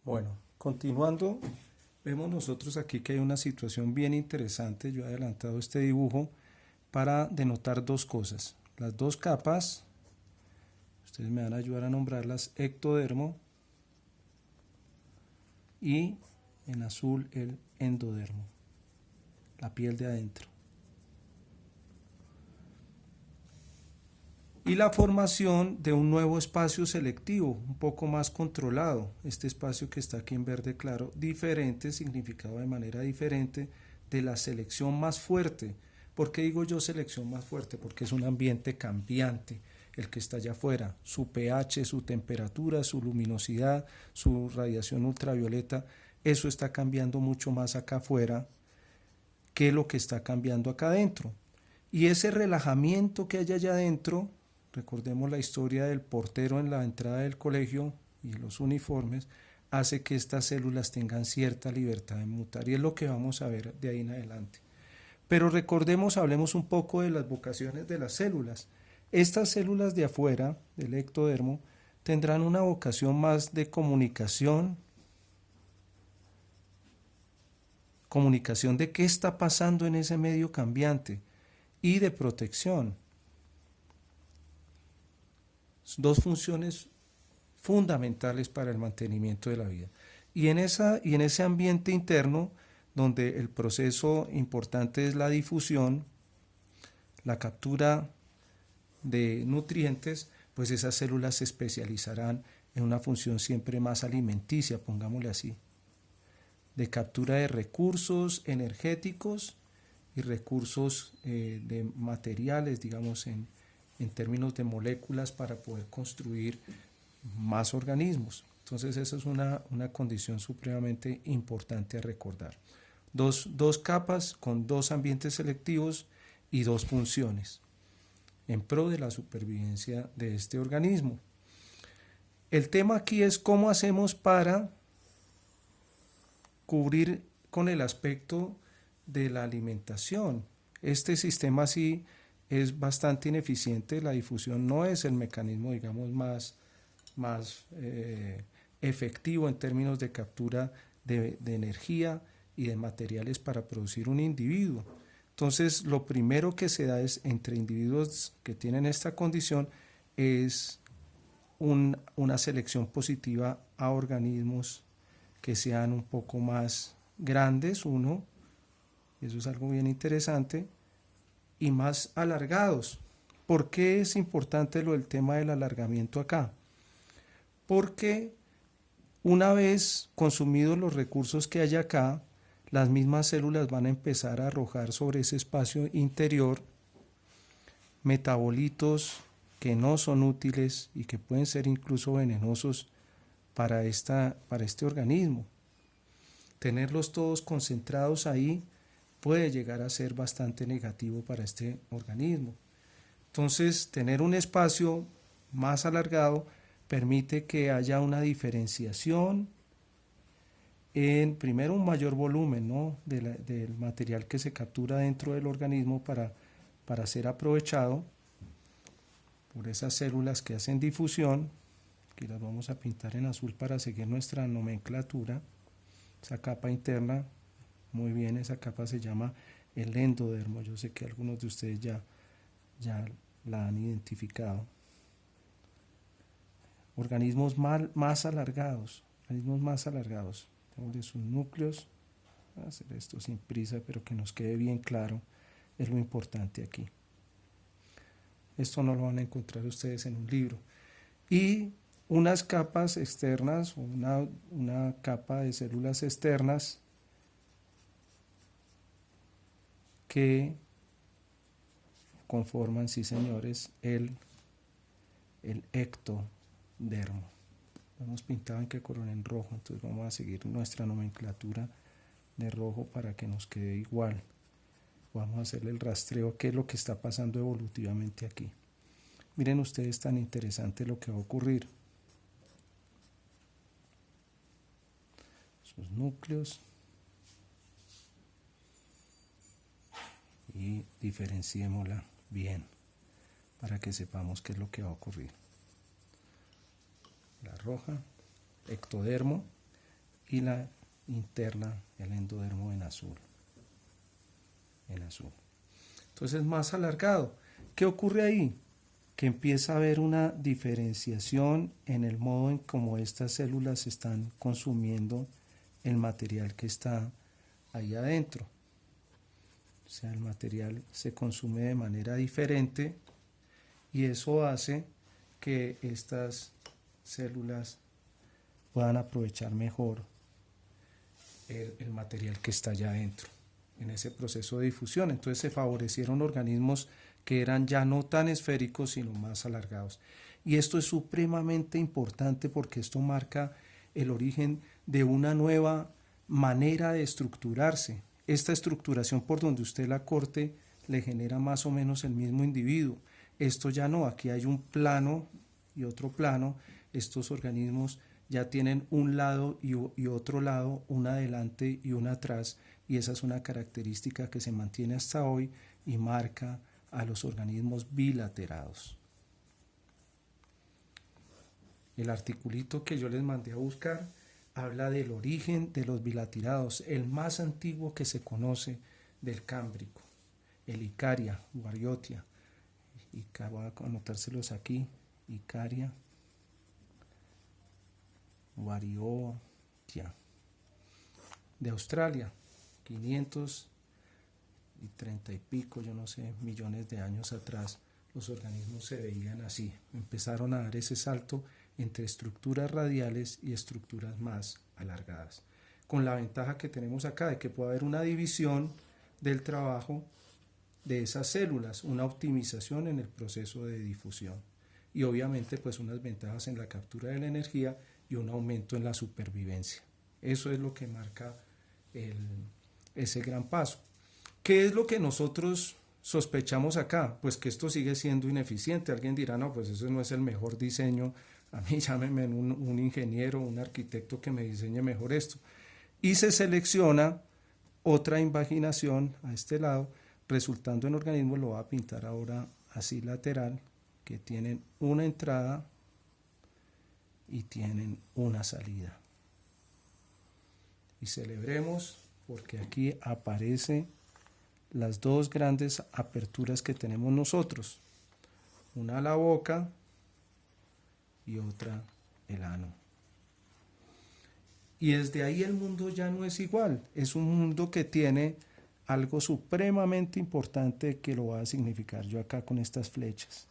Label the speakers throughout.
Speaker 1: Bueno, continuando, vemos nosotros aquí que hay una situación bien interesante. Yo he adelantado este dibujo para denotar dos cosas. Las dos capas, ustedes me van a ayudar a nombrarlas: ectodermo y en azul el endodermo, la piel de adentro. Y la formación de un nuevo espacio selectivo, un poco más controlado. Este espacio que está aquí en verde claro, diferente, significado de manera diferente de la selección más fuerte. ¿Por qué digo yo selección más fuerte? Porque es un ambiente cambiante el que está allá afuera. Su pH, su temperatura, su luminosidad, su radiación ultravioleta, eso está cambiando mucho más acá afuera que lo que está cambiando acá adentro. Y ese relajamiento que hay allá adentro, recordemos la historia del portero en la entrada del colegio y los uniformes, hace que estas células tengan cierta libertad de mutar, y es lo que vamos a ver de ahí en adelante. Pero recordemos, hablemos un poco de las vocaciones de las células. Estas células de afuera, del ectodermo, tendrán una vocación más de comunicación de qué está pasando en ese medio cambiante, y de protección. Dos funciones fundamentales para el mantenimiento de la vida. Y en ese ambiente interno, donde el proceso importante es la difusión, la captura de nutrientes, pues esas células se especializarán en una función siempre más alimenticia, pongámosle así, de captura de recursos energéticos y recursos de materiales, digamos, en términos de moléculas, para poder construir más organismos. Entonces esa es una condición supremamente importante a recordar. Dos capas con dos ambientes selectivos y dos funciones en pro de la supervivencia de este organismo. El tema aquí es cómo hacemos para cubrir con el aspecto de la alimentación. Este sistema sí es bastante ineficiente. La difusión no es el mecanismo, digamos, más efectivo en términos de captura de energía y de materiales para producir un individuo. Entonces, lo primero que se da es, entre individuos que tienen esta condición, es una selección positiva a organismos que sean un poco más grandes, uno, eso es algo bien interesante, y más alargados. ¿Por qué es importante lo del tema del alargamiento acá? Porque una vez consumidos los recursos que hay acá, las mismas células van a empezar a arrojar sobre ese espacio interior metabolitos que no son útiles y que pueden ser incluso venenosos para este organismo. Tenerlos todos concentrados ahí puede llegar a ser bastante negativo para este organismo. Entonces, tener un espacio más alargado permite que haya una diferenciación en, primero, un mayor volumen, ¿no?, del material que se captura dentro del organismo para ser aprovechado por esas células que hacen difusión, que las vamos a pintar en azul para seguir nuestra nomenclatura. Esa capa interna, muy bien, esa capa se llama el endodermo. Yo sé que algunos de ustedes ya la han identificado. Organismos más alargados, tenemos de sus núcleos. Voy a hacer esto sin prisa, pero que nos quede bien claro, es lo importante aquí. Esto no lo van a encontrar ustedes en un libro. Y unas capas externas, una capa de células externas que conforman, sí señores, el ectodermo. Lo hemos pintado en qué color, en rojo, entonces vamos a seguir nuestra nomenclatura de rojo para que nos quede igual. Vamos a hacerle el rastreo, qué es lo que está pasando evolutivamente aquí. Miren ustedes, tan interesante lo que va a ocurrir. Sus núcleos. Y diferenciémosla bien para que sepamos qué es lo que va a ocurrir. La roja, ectodermo, y la interna, el endodermo en azul. En azul. Entonces más alargado. ¿Qué ocurre ahí? Que empieza a haber una diferenciación en el modo en cómo estas células están consumiendo el material que está ahí adentro. O sea, el material se consume de manera diferente y eso hace que estas células puedan aprovechar mejor el material que está allá adentro en ese proceso de difusión. Entonces se favorecieron organismos que eran ya no tan esféricos sino más alargados. Y esto es supremamente importante porque esto marca el origen de una nueva manera de estructurarse. Esta estructuración por donde usted la corte le genera más o menos el mismo individuo. Esto ya no, aquí hay un plano y otro plano. Estos organismos ya tienen un lado y otro lado, una adelante y una atrás, y esa es una característica que se mantiene hasta hoy y marca a los organismos bilaterados. El articulito que yo les mandé a buscar habla del origen de los bilaterados, el más antiguo que se conoce del Cámbrico, el Icaria, Wariotia. Voy a anotárselos aquí, Icaria, Wariotia, de Australia, 530 y pico, yo no sé, millones de años atrás, los organismos se veían así. Empezaron a dar ese salto entre estructuras radiales y estructuras más alargadas, con la ventaja que tenemos acá de que puede haber una división del trabajo de esas células, una optimización en el proceso de difusión y obviamente pues unas ventajas en la captura de la energía y un aumento en la supervivencia. Eso es lo que marca ese gran paso. ¿Qué es lo que nosotros sospechamos acá? Pues que esto sigue siendo ineficiente. Alguien dirá, no, pues eso no es el mejor diseño. A mí llámenme un ingeniero, un arquitecto que me diseñe mejor esto. Y se selecciona otra invaginación a este lado, resultando en organismos, lo voy a pintar ahora así lateral, que tienen una entrada y tienen una salida. Y celebremos porque aquí aparecen las dos grandes aperturas que tenemos nosotros, una a la boca y otra el ano. Y desde ahí el mundo ya no es igual, es un mundo que tiene algo supremamente importante que lo va a significar yo acá con estas flechas.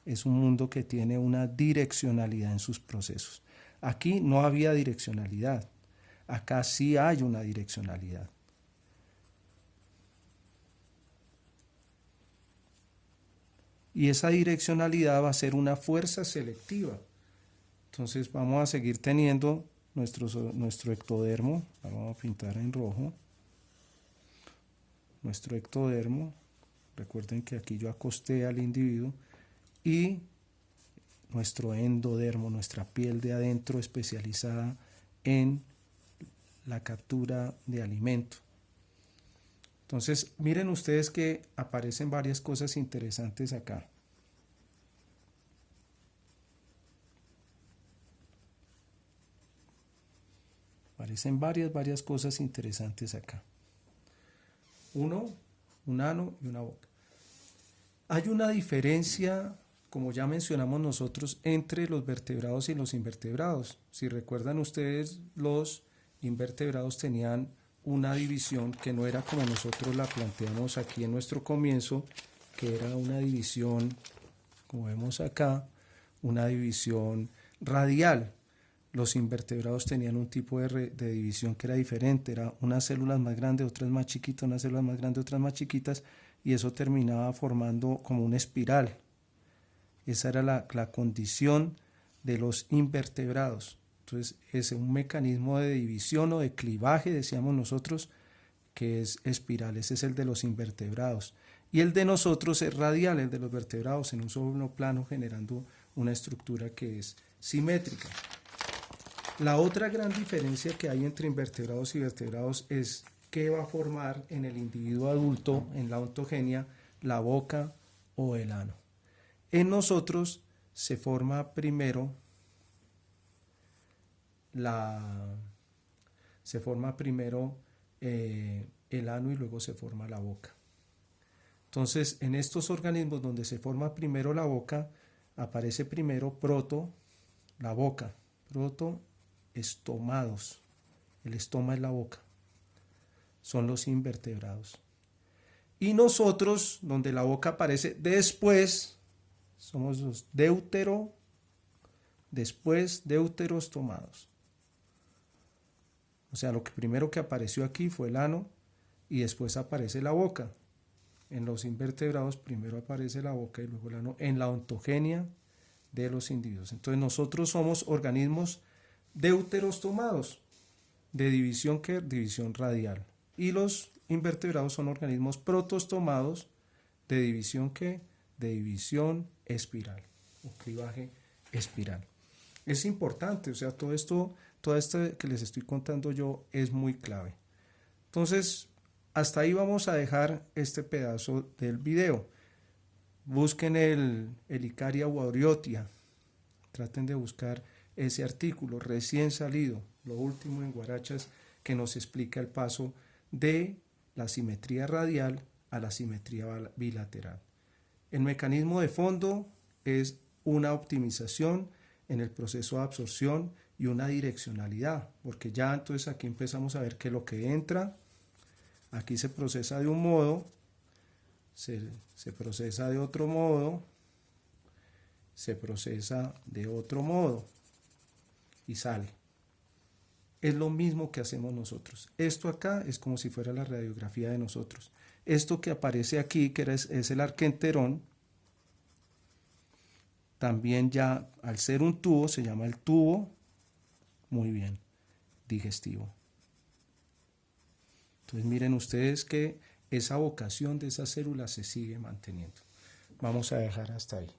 Speaker 1: Es un mundo que tiene una direccionalidad en sus procesos. Aquí no había direccionalidad, acá sí hay una direccionalidad. Y esa direccionalidad va a ser una fuerza selectiva. Entonces vamos a seguir teniendo nuestro ectodermo, vamos a pintar en rojo, nuestro ectodermo, recuerden que aquí yo acosté al individuo, y nuestro endodermo, nuestra piel de adentro especializada en la captura de alimento. Entonces miren ustedes que aparecen varias cosas interesantes acá. Aparecen varias cosas interesantes acá. Un ano y una boca. Hay una diferencia, como ya mencionamos nosotros, entre los vertebrados y los invertebrados. Si recuerdan ustedes, los invertebrados tenían una división que no era como nosotros la planteamos aquí en nuestro comienzo, que era una división, como vemos acá, una división radial. Los invertebrados tenían un tipo de división que era diferente, era unas células más grandes, otras más chiquitas, unas células más grandes, otras más chiquitas, y eso terminaba formando como una espiral. Esa era la condición de los invertebrados. Entonces es un mecanismo de división o de clivaje, decíamos nosotros, que es espiral. Ese es el de los invertebrados. Y el de nosotros es radial, el de los vertebrados, en un solo plano, generando una estructura que es simétrica. La otra gran diferencia que hay entre invertebrados y vertebrados es qué va a formar en el individuo adulto, en la ontogenia, la boca o el ano. En nosotros se forma primero la Se forma primero el ano y luego se forma la boca. Entonces, en estos organismos donde se forma primero la boca, aparece primero proto, la boca, protoestomados. El estoma es la boca. Son los invertebrados. Y nosotros, donde la boca aparece después, somos los después deuterostomados. O sea, lo que primero que apareció aquí fue el ano y después aparece la boca. En los invertebrados primero aparece la boca y luego el ano en la ontogenia de los individuos. Entonces nosotros somos organismos deuterostomados, de división división radial. Y los invertebrados son organismos protostomados, de división de división espiral, o clivaje espiral. Es importante, o sea, todo esto que les estoy contando yo es muy clave. Entonces, hasta ahí vamos a dejar este pedazo del video. Busquen el Icaria huaoriotia. Traten de buscar ese artículo recién salido, lo último en Guarachas, que nos explica el paso de la simetría radial a la simetría bilateral. El mecanismo de fondo es una optimización en el proceso de absorción y una direccionalidad, porque ya entonces aquí empezamos a ver que lo que entra, aquí se procesa de un modo, se procesa de otro modo, se procesa de otro modo y sale. Es lo mismo que hacemos nosotros. Esto acá es como si fuera la radiografía de nosotros. Esto que aparece aquí, que es el arquenterón, también ya al ser un tubo se llama el tubo, muy bien, digestivo. Entonces miren ustedes que esa vocación de esas células se sigue manteniendo. Vamos a dejar hasta ahí.